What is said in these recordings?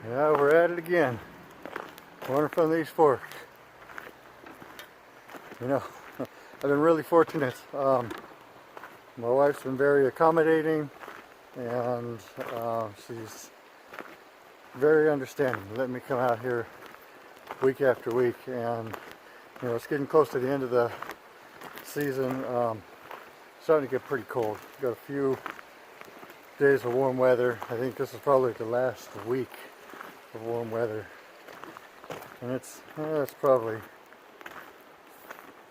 Yeah, we're at it again. Water from these forks. You know, I've been really fortunate. My wife's been very accommodating, and she's very understanding, letting me come out here week after week. And you know, it's getting close to the end of the season. Starting to get pretty cold. Got a few days of warm weather. I think this is probably the last week of warm weather, and it's probably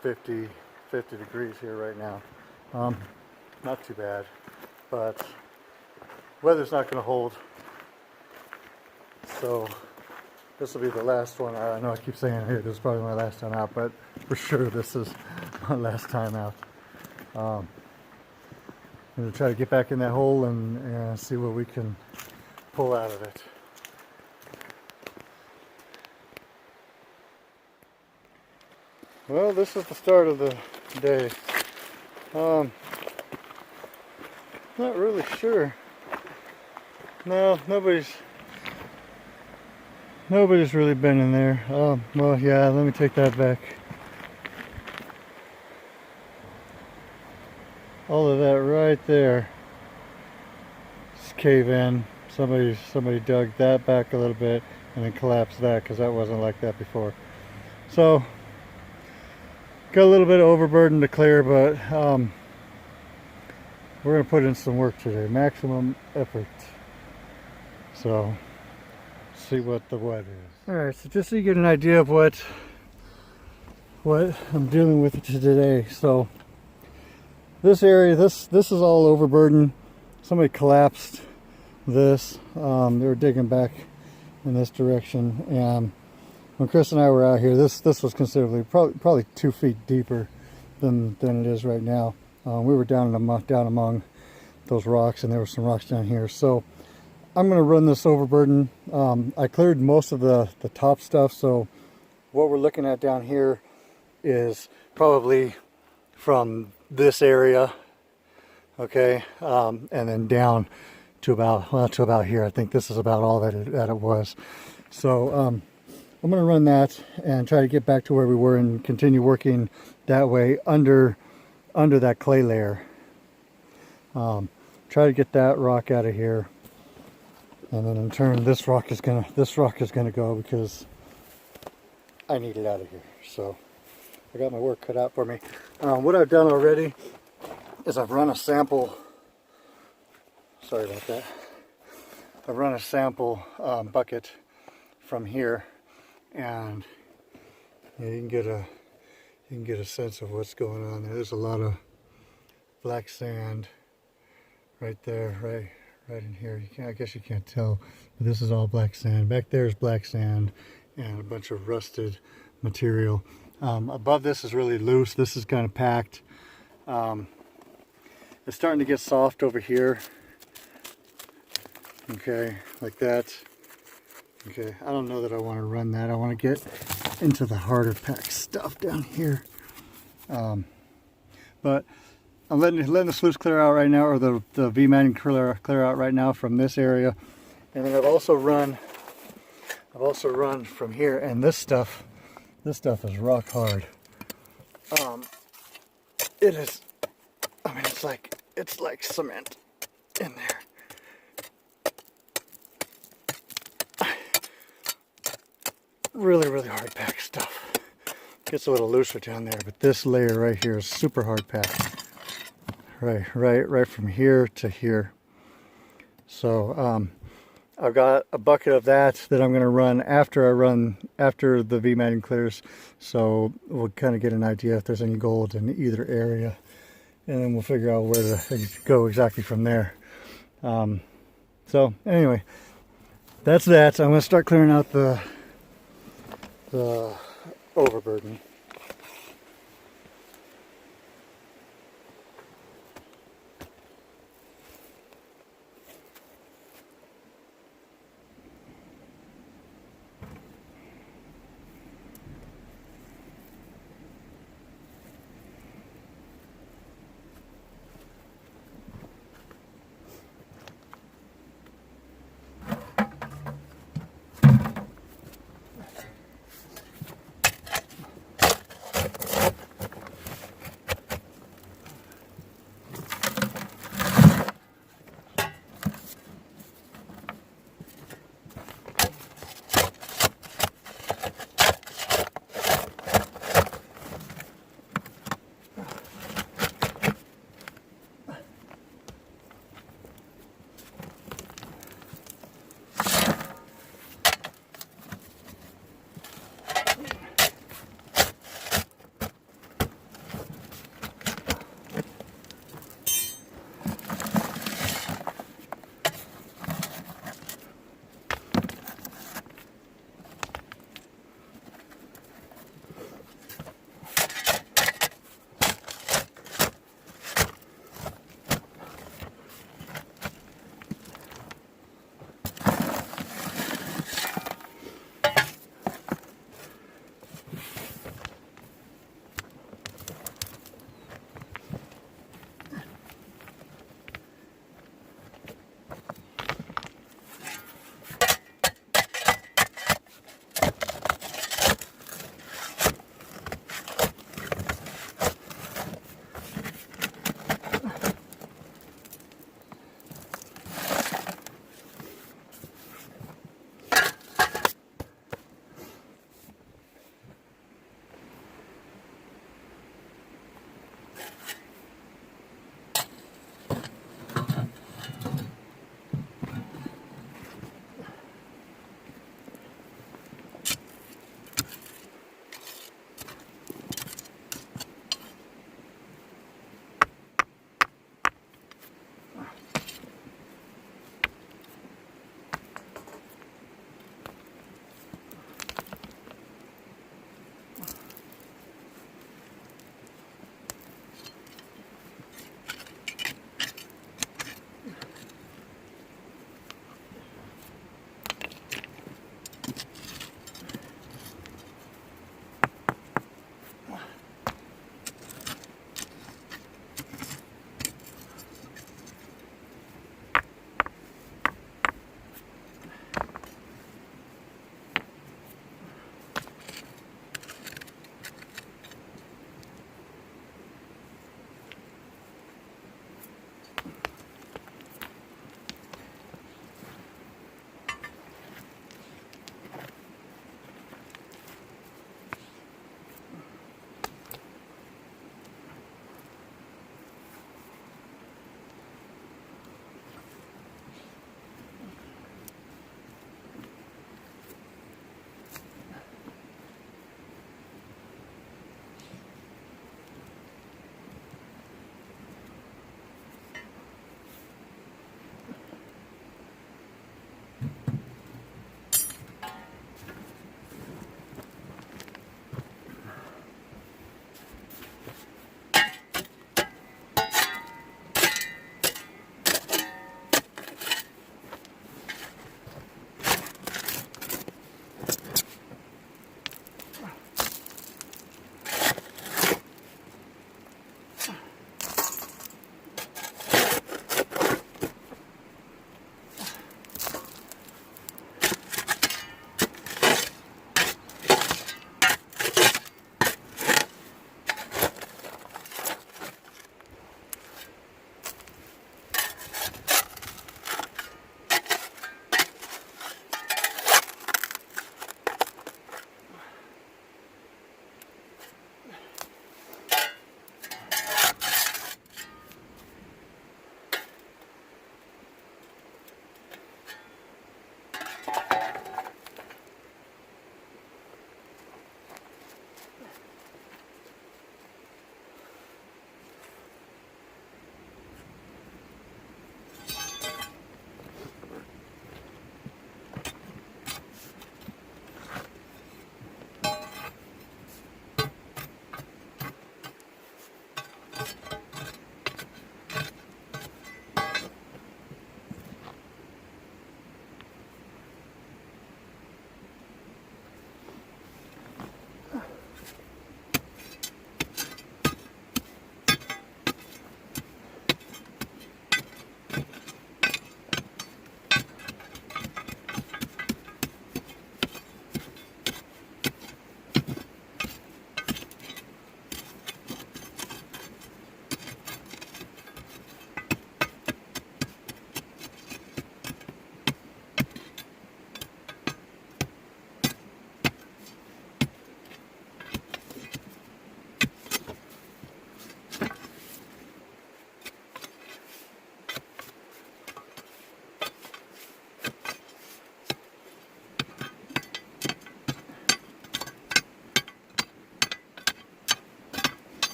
50 degrees here right now. Not too bad, but weather's not going to hold, so this will be the last one. I know I keep saying, hey, this is probably my last time out, but for sure this is my last time out. I'm going to try to get back in that hole and see what we can pull out of it. Well, this is the start of the day. Not really sure. No, nobody's really been in there. Well, yeah, let me take that back. All of that right there is cave in. Somebody dug that back a little bit and then collapsed that, because that wasn't like that before. So got a little bit of overburden to clear, but we're going to put in some work today, maximum effort. So see what the what is. All right, so just so you get an idea of what I'm dealing with today. So this area, this is all overburden. Somebody collapsed this. They were digging back in this direction, and when Chris and I were out here, this was considerably, probably 2 feet deeper than it is right now. We were down among those rocks, and there were some rocks down here. So I'm going to run this overburden. I cleared most of the top stuff, so what we're looking at down here is probably from this area, okay, and then down to about here. I think this is about all that it was. So I'm going to run that and try to get back to where we were and continue working that way under that clay layer. Try to get that rock out of here, and then in turn this rock is gonna go, because I need it out of here. So I got my work cut out for me. What I've done already is I've run a sample. Sorry about that. I've run a sample bucket from here, and you can get a sense of what's going on there. There's a lot of black sand right there, right in here. I guess you can't tell, but this is all black sand. Back there is black sand and a bunch of rusted material. Above this is really loose. This is kind of packed. It's starting to get soft over here. Okay, like that. Okay, I don't know that I want to run that. I want to get into the harder packed stuff down here. But I'm letting the sluice clear out right now, or the V-matting clear out right now from this area. And then I've also run from here, and this stuff is rock hard. It is, I mean, it's like cement in there. Really hard packed stuff. Gets a little looser down there, but this layer right here is super hard packed. Right from here to here. So I've got a bucket of that I'm going to run after the V-matting clears. So we'll kind of get an idea if there's any gold in either area, and then we'll figure out where to go exactly from there. So anyway, that's that. I'm going to start clearing out the overburden.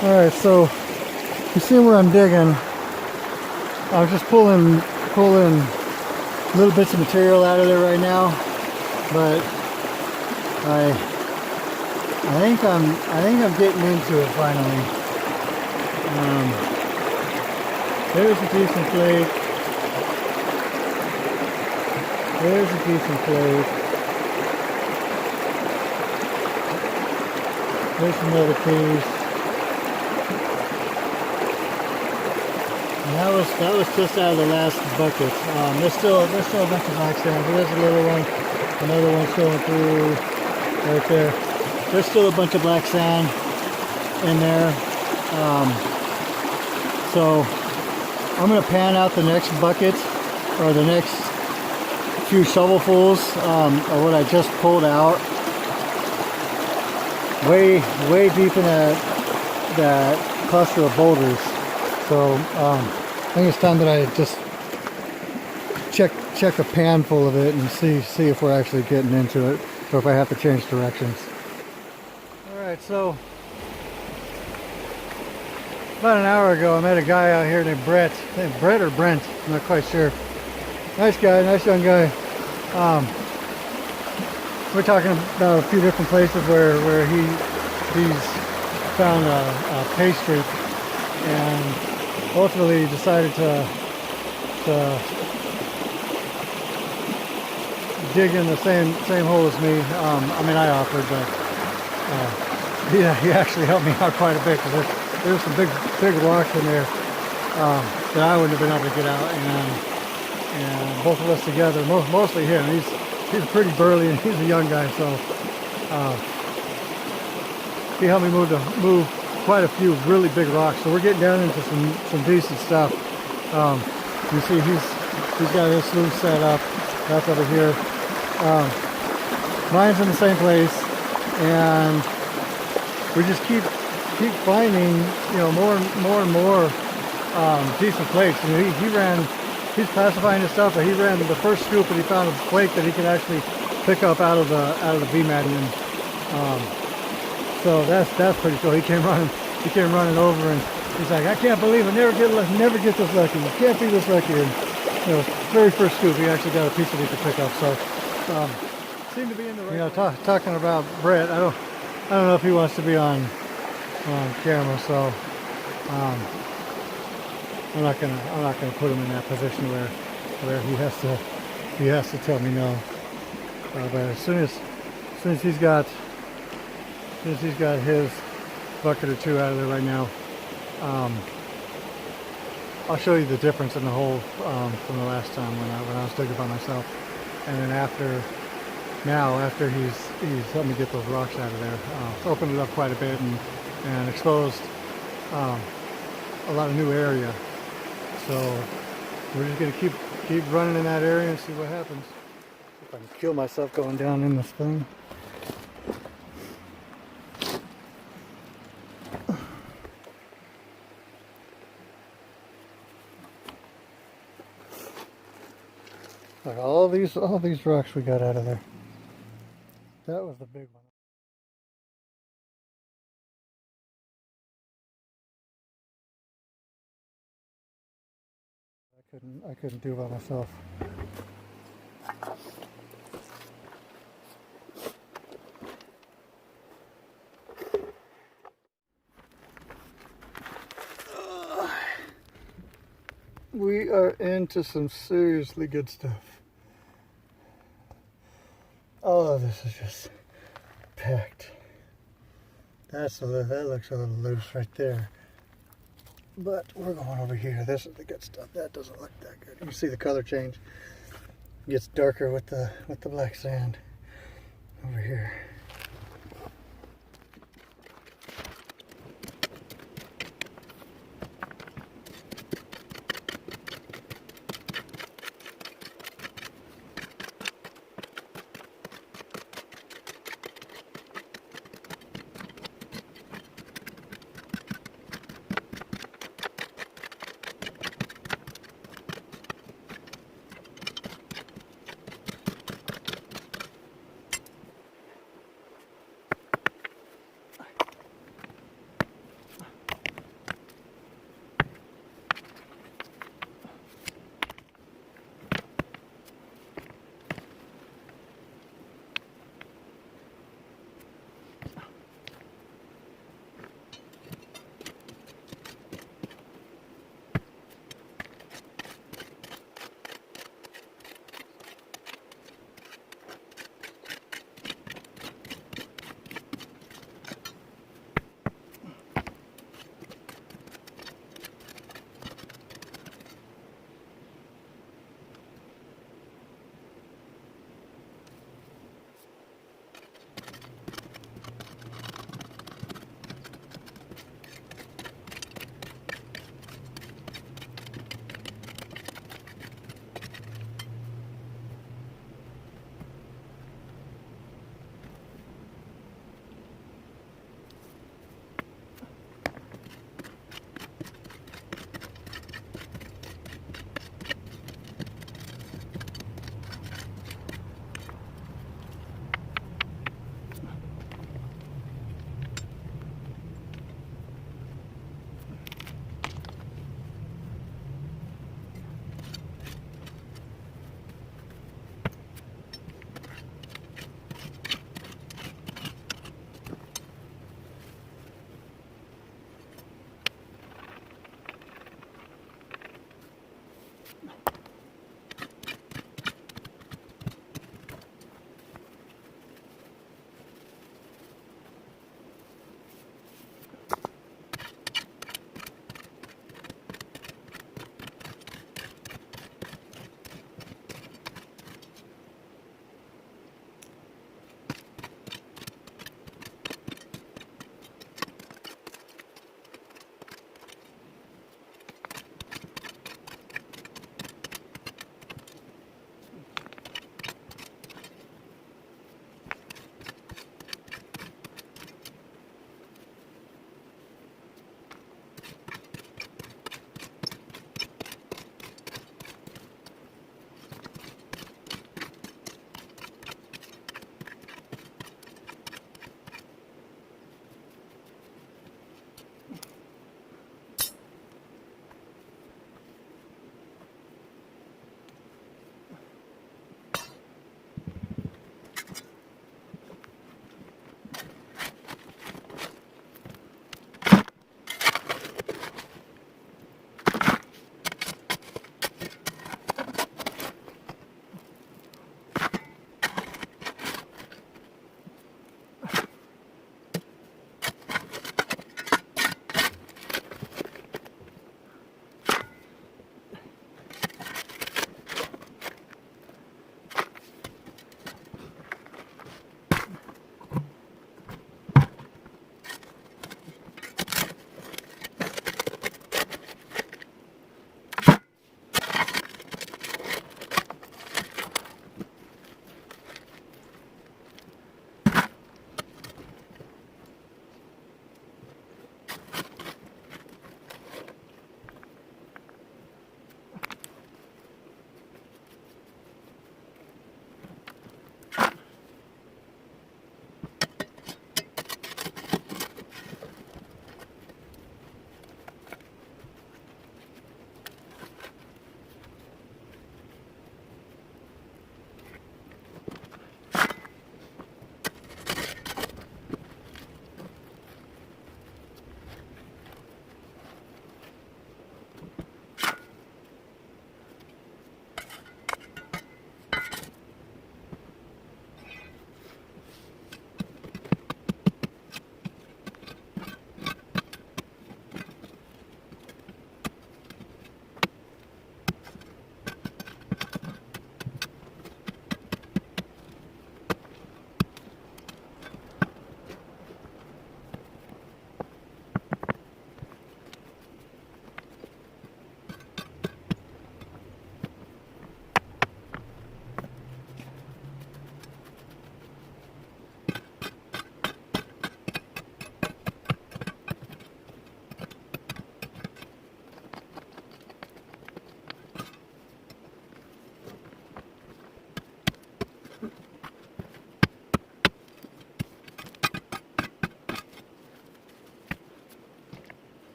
Alright, so you see where I'm digging. I was just pulling little bits of material out of there right now, but I think I'm getting into it finally. There's a decent flake. There's a decent flake. There's another piece. And that was just out of the last bucket. There's still a bunch of black sand. There's a little one. Another one showing through right there. There's still a bunch of black sand in there. So I'm going to pan out the next bucket, or the next few shovelfuls of what I just pulled out. Way deep in that cluster of boulders. So I think it's time that I just check a pan full of it and see if we're actually getting into it, or if I have to change directions. Alright, so about an hour ago I met a guy out here named Brent. Brent or Brent, I'm not quite sure. Nice guy, nice young guy. We're talking about a few different places where he's found a pay streak, and ultimately decided to dig in the same hole as me. I mean, I offered, but he actually helped me out quite a bit, because there's some big rocks in there that I wouldn't have been able to get out, and both of us together, mostly him. He's pretty burly and he's a young guy, so he helped me move quite a few really big rocks. So we're getting down into some decent stuff. You see he's got his sluice set up. That's over here. Mine's in the same place, and we just keep finding, you know, more and more decent flakes. You know, he's classifying his stuff, but he ran the first scoop and he found a flake that he could actually pick up out of the beam admin. So that's pretty cool. He came running over, and he's like, I can't believe I never get this lucky. You can't be this lucky. And, you know, very first scoop, he actually got a piece that he could pick up. So seemed to be in the right. You know, talking about Brett, I don't know if he wants to be on camera, so I'm not gonna put him in that position where he has to tell me no. But as soon as he's got his bucket or two out of there right now, I'll show you the difference in the hole from the last time when I was digging by myself, and then after he's helped me get those rocks out of there, opened it up quite a bit and exposed a lot of new area. So we're just gonna keep running in that area and see what happens. If I can kill myself going down in this thing. Like all these rocks we got out of there. That was the big one. I couldn't do by myself. We are into some seriously good stuff. All of this is just packed. That looks a little loose right there. But we're going over here. This is the good stuff. That doesn't look that good. You can see the color change. It gets darker with the black sand over here.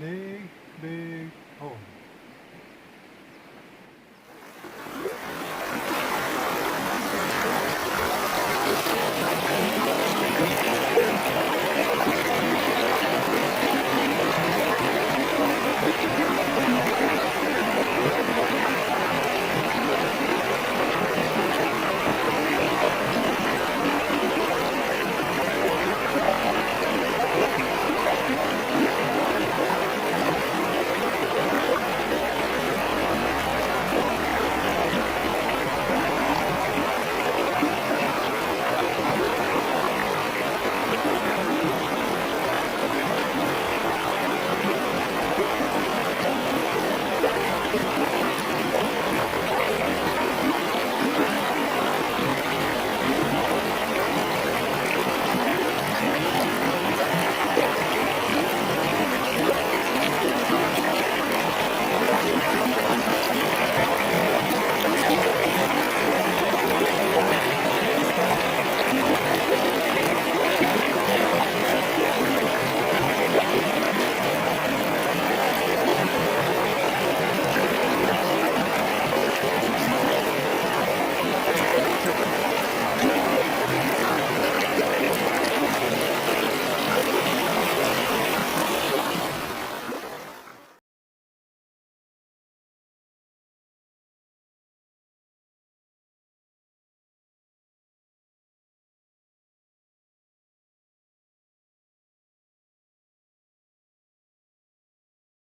Big, big hole.